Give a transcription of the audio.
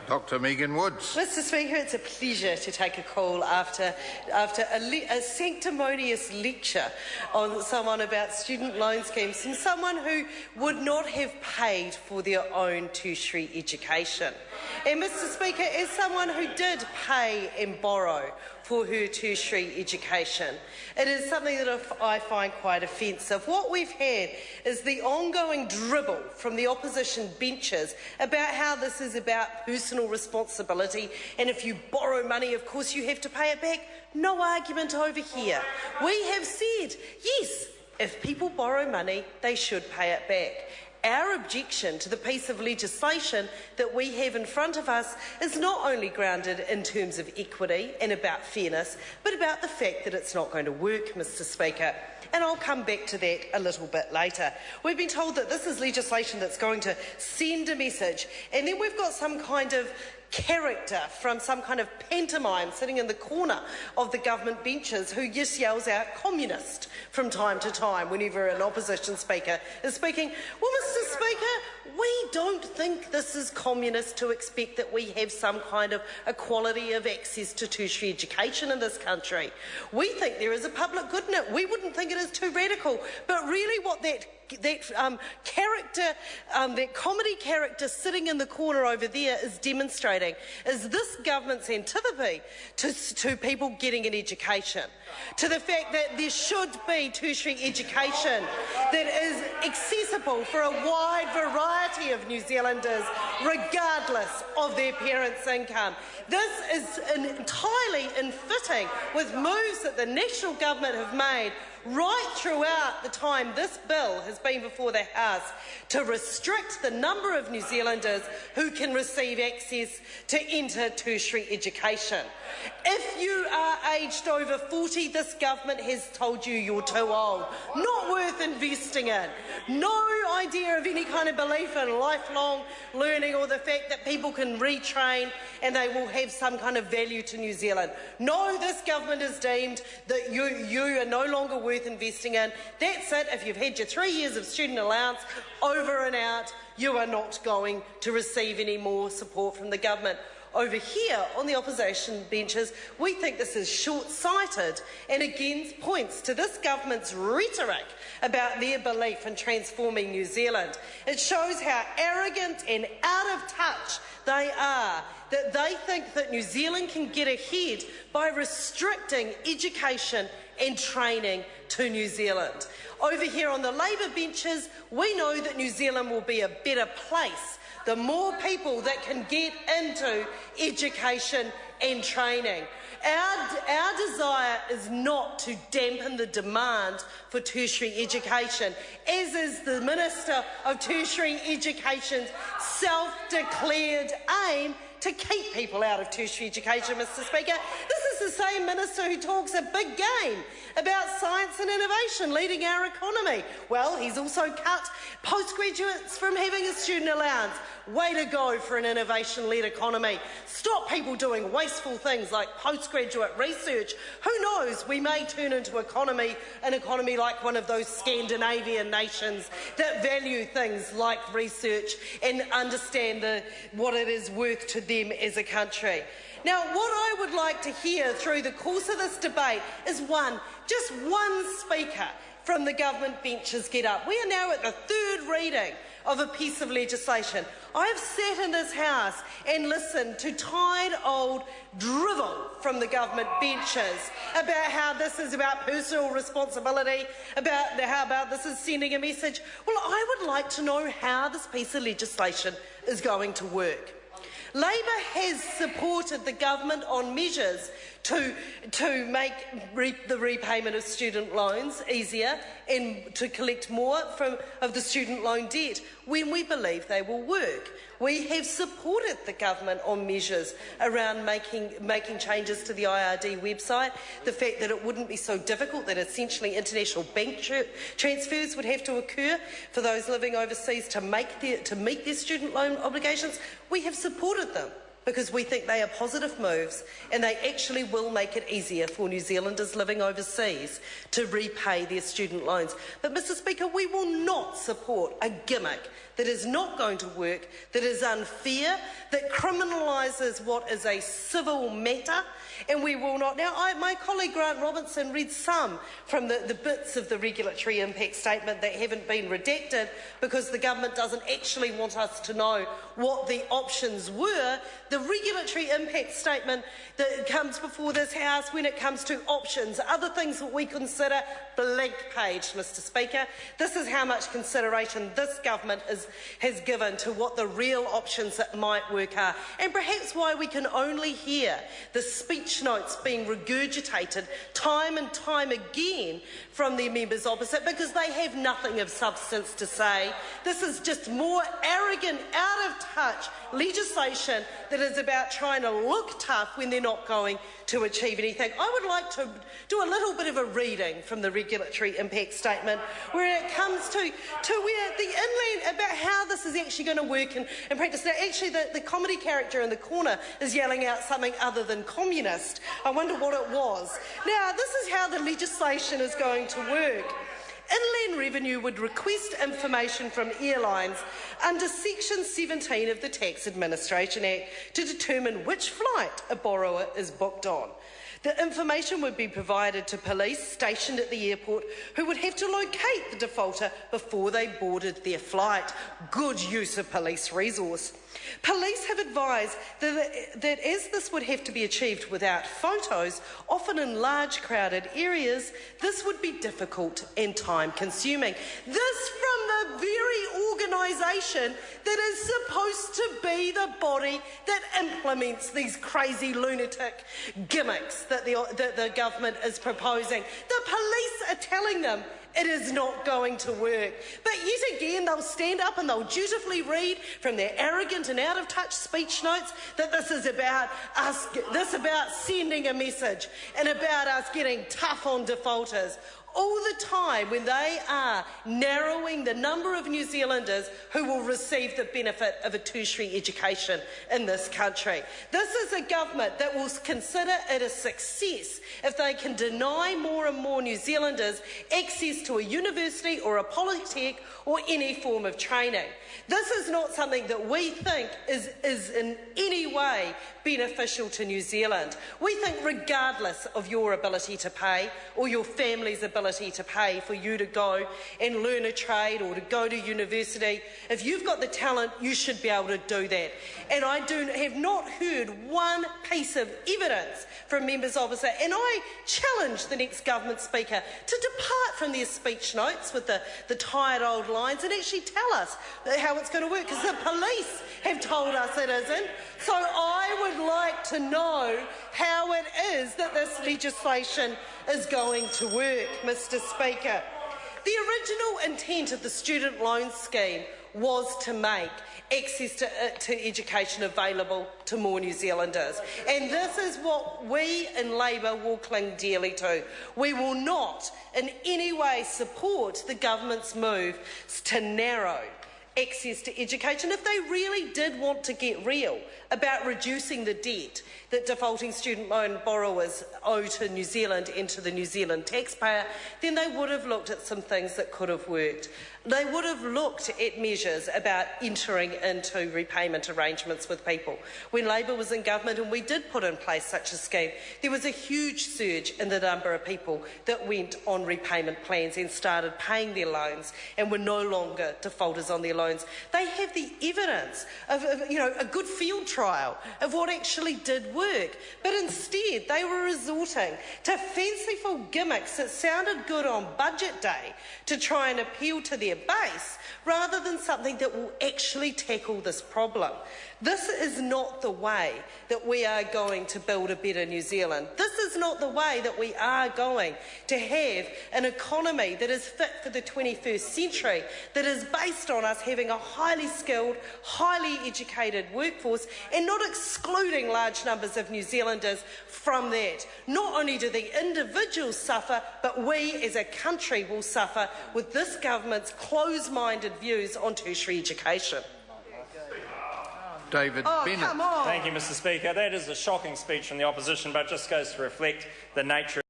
Dr Megan Woods. Mr Speaker, it's a pleasure to take a call after a sanctimonious lecture on someone about student loan schemes from someone who would not have paid for their own tertiary education. And Mr Speaker, as someone who did pay and borrow for her tertiary education, it is something that I find quite offensive. What we've had is the ongoing dribble from the opposition benches about how this is about personal responsibility, and if you borrow money, of course you have to pay it back. No argument over here. We have said, yes, if people borrow money, they should pay it back. Our objection to the piece of legislation that we have in front of us is not only grounded in terms of equity and about fairness, but about the fact that it's not going to work, Mr Speaker. And I'll come back to that a little bit later. We've been told that this is legislation that's going to send a message, and then we've got some kind of character from some kind of pantomime sitting in the corner of the government benches who just yells out communist from time to time whenever an opposition speaker is speaking. Well, Mr Speaker, we don't think this is communist to expect that we have some kind of equality of access to tertiary education in this country. We think there is a public good in it. We wouldn't think it is too radical. But really what that comedy character sitting in the corner over there is demonstrating is this government's antipathy to people getting an education, to the fact that there should be tertiary education that is accessible for a wide variety of New Zealanders regardless of their parents' income. This is entirely in fitting with moves that the national government have made right throughout the time this bill has been before the House to restrict the number of New Zealanders who can receive access to enter tertiary education. If you are aged over 40, this government has told you you're too old, not worth investing in. No idea of any kind of belief in lifelong learning or the fact that people can retrain and they will have some kind of value to New Zealand. No, this government has deemed that you are no longer worth investing in. That's it. If you've had your 3 years of student allowance over and out, you are not going to receive any more support from the government. Over here on the opposition benches, we think this is short-sighted and again points to this government's rhetoric about their belief in transforming New Zealand. It shows how arrogant and out of touch they are, that they think that New Zealand can get ahead by restricting education and training to New Zealand. Over here on the Labour benches, we know that New Zealand will be a better place the more people that can get into education and training. Our desire is not to dampen the demand for tertiary education, as is the Minister of Tertiary Education's self-declared aim to keep people out of tertiary education, Mr Speaker. This is the same minister who talks a big game about science and innovation leading our economy. Well, he's also cut postgraduates from having a student allowance. Way to go for an innovation-led economy. Stop people doing wasteful things like postgraduate research. Who knows, we may turn into an economy like one of those Scandinavian nations that value things like research and understand what it is worth to them as a country. Now, what I would like to hear through the course of this debate is just one speaker from the government benches get up. We are now at the third reading of a piece of legislation. I have sat in this House and listened to tired old drivel from the government benches about how this is about personal responsibility, about this is sending a message. Well, I would like to know how this piece of legislation is going to work. Labor has supported the government on measures to make the repayment of student loans easier and to collect more of the student loan debt when we believe they will work. We have supported the government on measures around making changes to the IRD website, the fact that it wouldn't be so difficult, that essentially international bank transfers would have to occur for those living overseas to meet their student loan obligations. We have supported them because we think they are positive moves and they actually will make it easier for New Zealanders living overseas to repay their student loans. But, Mr Speaker, we will not support a gimmick that is not going to work, that is unfair, that criminalises what is a civil matter, and we will not. Now, my colleague Grant Robinson read some from the bits of the regulatory impact statement that haven't been redacted because the government doesn't actually want us to know what the options were. The regulatory impact statement that comes before this House when it comes to options, other things that we consider, blank page, Mr Speaker. This is how much consideration this government has given to what the real options that might work are, and perhaps why we can only hear the speech notes being regurgitated time and time again from their members opposite, because they have nothing of substance to say. This is just more arrogant, out of touch legislation that is about trying to look tough when they're not going to achieve anything. I would like to do a little bit of a reading from the regulatory impact statement where it comes to where the inland, about how this is actually going to work in practice. Now, actually, the comedy character in the corner is yelling out something other than communist. I wonder what it was. Now, this is how the legislation is going to work. Inland Revenue would request information from airlines under Section 17 of the Tax Administration Act to determine which flight a borrower is booked on. The information would be provided to police stationed at the airport, who would have to locate the defaulter before they boarded their flight. Good use of police resource. Police have advised that as this would have to be achieved without photos, often in large crowded areas, this would be difficult and time-consuming. This from the very organisation that is supposed to be the body that implements these crazy lunatic gimmicks that the government is proposing. The police are telling them it is not going to work. But yet again, they'll stand up and they'll dutifully read from their arrogant and out-of-touch speech notes that this is about us, about sending a message and about us getting tough on defaulters, all the time when they are narrowing the number of New Zealanders who will receive the benefit of a tertiary education in this country. This is a government that will consider it a success if they can deny more and more New Zealanders access to a university or a polytech or any form of training. This is not something that we think is in any way beneficial to New Zealand. We think regardless of your ability to pay or your family's ability to pay for you to go and learn a trade or to go to university, if you've got the talent, you should be able to do that. And I have not heard one piece of evidence from members opposite, and I challenge the next government speaker to depart from their speech notes with the tired old lines and actually tell us how it's going to work, because the police have told us it isn't. So I would like to know how it is that this legislation is going to work, Mr Speaker. The original intent of the student loan scheme was to make access to education available to more New Zealanders. And this is what we in Labour will cling dearly to. We will not in any way support the government's move to narrow access to education. If they really did want to get real about reducing the debt that defaulting student loan borrowers owe to New Zealand and to the New Zealand taxpayer, then they would have looked at some things that could have worked. They would have looked at measures about entering into repayment arrangements with people. When Labour was in government and we did put in place such a scheme, there was a huge surge in the number of people that went on repayment plans and started paying their loans and were no longer defaulters on their loans. They have the evidence of a good field trial of what actually did work, but instead they were resorting to fanciful gimmicks that sounded good on budget day to try and appeal to their base, rather than something that will actually tackle this problem. This is not the way that we are going to build a better New Zealand. This is not the way that we are going to have an economy that is fit for the 21st century, that is based on us having a highly skilled, highly educated workforce and not excluding large numbers of New Zealanders from that. Not only do the individuals suffer, but we as a country will suffer with this government's close-minded views on tertiary education. David Bennett. Come on. Thank you, Mr Speaker. That is a shocking speech from the opposition, but it just goes to reflect the nature